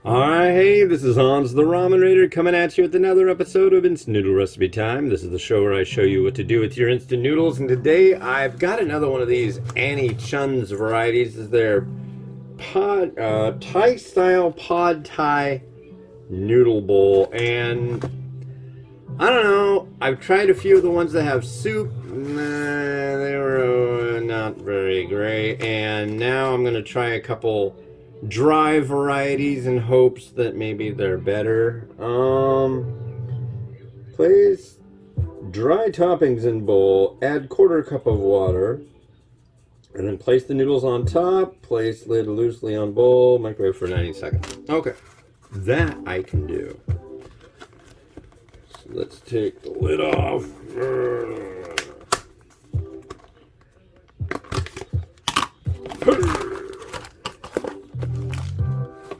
Alright, hey, this is Hans the Ramen Raider coming at you with another episode of Instant Noodle Recipe Time. This is the show where I show you what to do with your instant noodles, and today I've got another one of these Chun's varieties. This is their Thai-style pad Thai noodle bowl, and I don't know, I've tried a few of the ones that have soup. They were not very great, and now I'm going to try a couple dry varieties in hopes that maybe they're better. Place dry toppings in bowl, add quarter cup of water, and then place the noodles on top, place lid loosely on bowl, microwave for 90 seconds. Okay, that I can do. So let's take the lid off.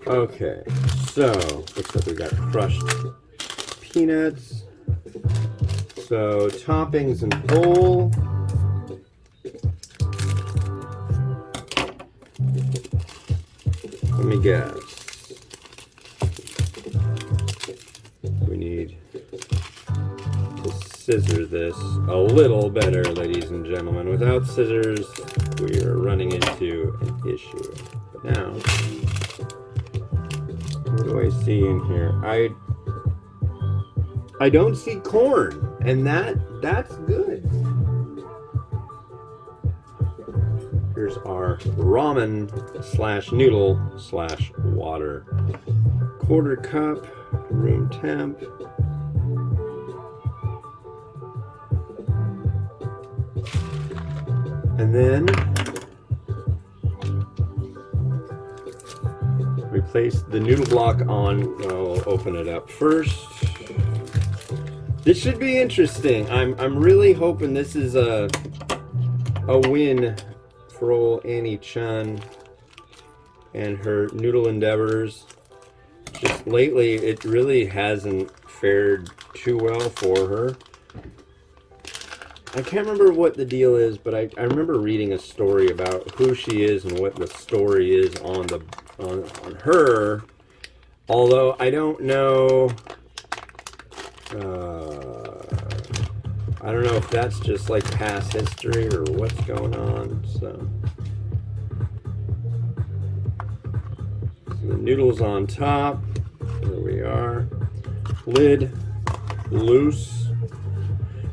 Okay, so looks like we got crushed peanuts. So toppings in bowl. Let me guess. We need to scissor this a little better, ladies and gentlemen. Without scissors, we are running into an issue. But now, what do I see in here? I don't see corn, and that's good. Here's our ramen / noodle / water. Quarter cup, room temp. And then we place the noodle block on. I'll open it up first. This should be interesting. I'm really hoping this is a win for old Annie Chun and her noodle endeavors. Just lately, it really hasn't fared too well for her. I can't remember what the deal is, but I remember reading a story about who she is and what the story is on her. Although I don't know. I don't know if that's just like past history or what's going on. So the noodles on top. There we are. Lid loose.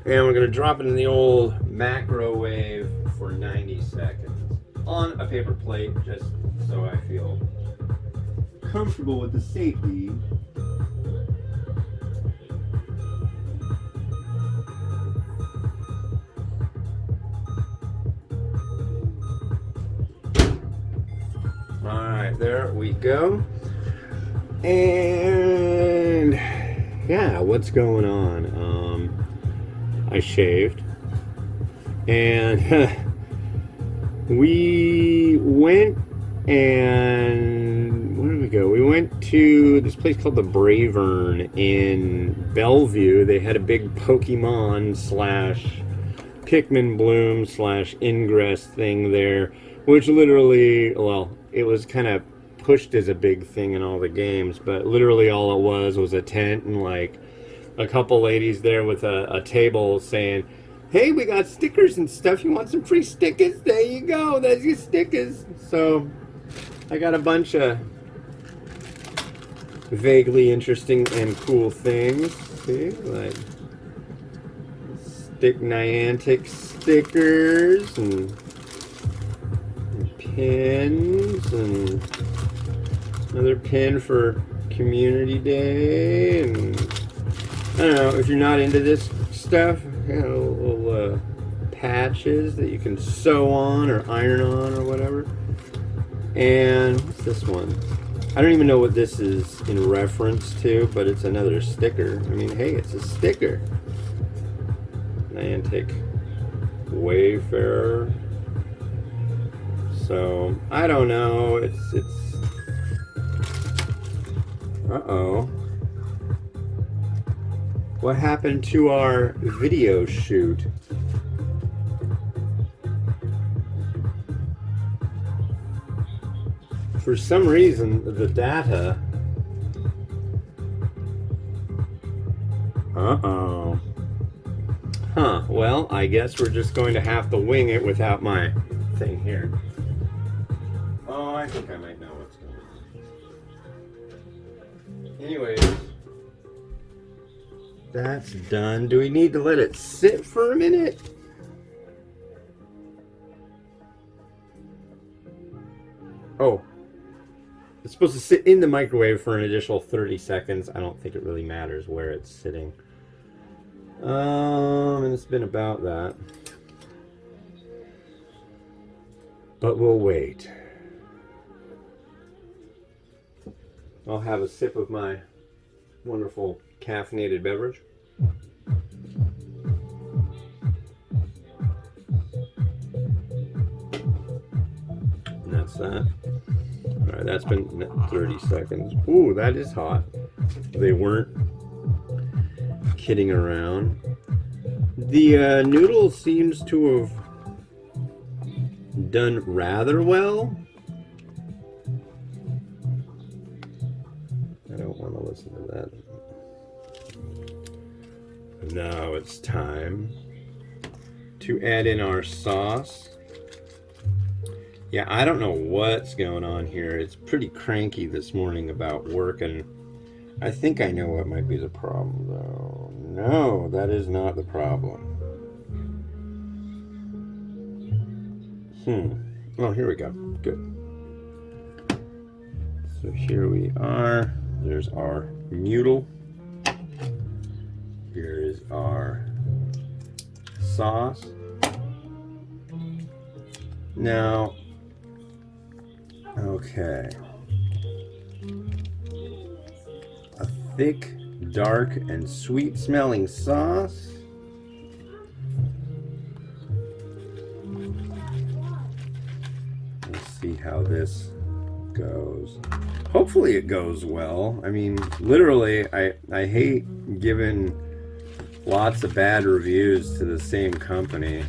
And we're going to drop it in the old microwave for 90 seconds on a paper plate, just so I feel comfortable with the safety. Alright, there we go. And yeah, what's going on? I shaved, and we went, and where did we go? We went to this place called the Bravern in Bellevue. They had a big Pokemon / Pikmin Bloom / Ingress thing there, which literally, well, it was kind of pushed as a big thing in all the games, but literally all it was a tent and like a couple ladies there with a table saying, hey, we got stickers and stuff. You want some free stickers? There you go. There's your stickers. So I got a bunch of vaguely interesting and cool things. See, like Niantic stickers and pins and another pin for Community Day, and I don't know, if you're not into this stuff, you know, little patches that you can sew on or iron on or whatever. And what's this one? I don't even know what this is in reference to, but it's another sticker. I mean, hey, it's a sticker. Niantic Wayfarer. So, I don't know. It's uh-oh. What happened to our video shoot? For some reason, the data Uh-oh. Huh, well, I guess we're just going to have to wing it without my thing here. Oh, I think I might know what's going on. Anyways, that's done. Do we need to let it sit for a minute? Oh, it's supposed to sit in the microwave for an additional 30 seconds. I don't think it really matters where it's sitting. And it's been about that. But we'll wait. I'll have a sip of my wonderful caffeinated beverage. And that's that. Alright, that's been 30 seconds. Ooh, that is hot. They weren't kidding around. The noodle seems to have done rather well. I don't want to listen to that. Now it's time to add in our sauce. Yeah, I don't know what's going on here. It's pretty cranky this morning about work, and I think I know what might be the problem, though. No, that is not the problem. Oh, here we go. Good. So here we are. There's our noodle. Here is our sauce. Now, okay. A thick, dark, and sweet smelling sauce. Let's see how this goes. Hopefully it goes well. I mean, literally, I hate giving lots of bad reviews to the same company,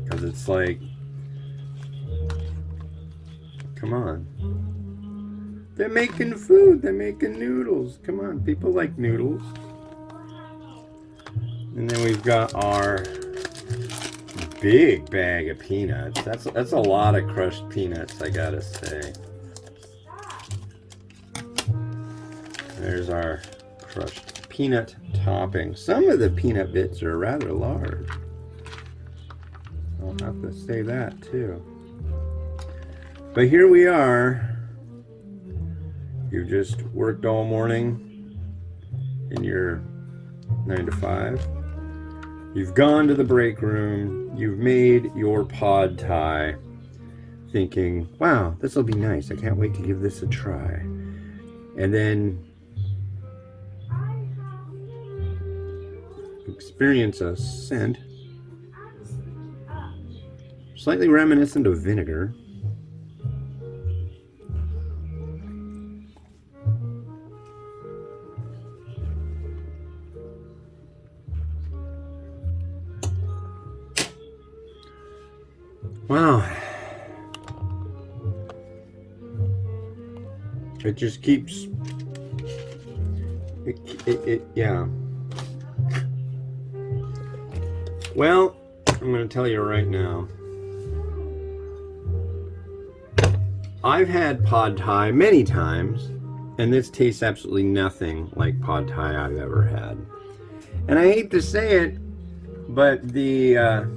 because it's like, come on. They're making food. They're making noodles. Come on, people like noodles. And then we've got our big bag of peanuts. That's a lot of crushed peanuts, I gotta say. There's our crushed peanut topping. Some of the peanut bits are rather large. I'll have to say that too. But here we are. You've just worked all morning in your 9 to 5. You've gone to the break room. You've made your pad thai, thinking, wow, this will be nice. I can't wait to give this a try. And then experience a scent slightly reminiscent of vinegar. Wow. It just keeps yeah. Well, I'm going to tell you right now. I've had pad thai many times, and this tastes absolutely nothing like pad thai I've ever had. And I hate to say it, but the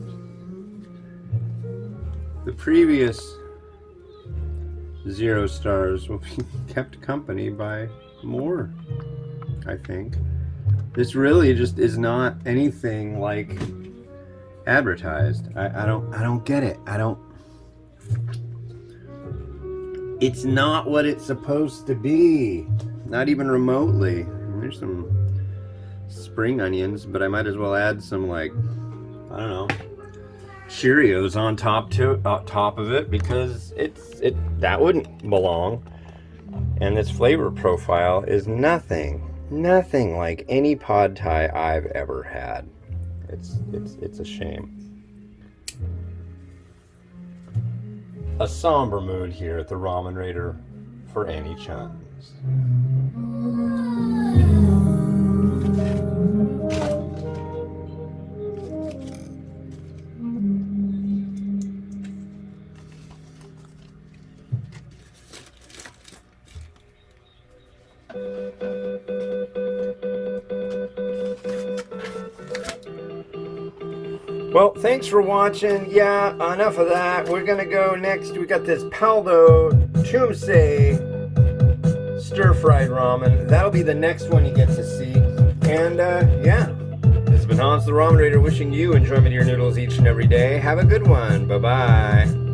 previous 0 stars will be kept company by more, I think. This really just is not anything like advertised. I don't get it. It's not what it's supposed to be. Not even remotely. There's some spring onions, but I might as well add some, like, I don't know, Cheerios on top of it, because that wouldn't belong. And this flavor profile is nothing like any pad thai I've ever had. It's a shame. A somber mood here at the Ramen Raider for any Chuns. Well, thanks for watching. Yeah, enough of that. We're gonna go next. We got this Paldo Tumse stir-fried ramen. That'll be the next one you get to see. And yeah, this has been Hans the Ramen Raider wishing you enjoyment of your noodles each and every day. Have a good one. Bye-bye.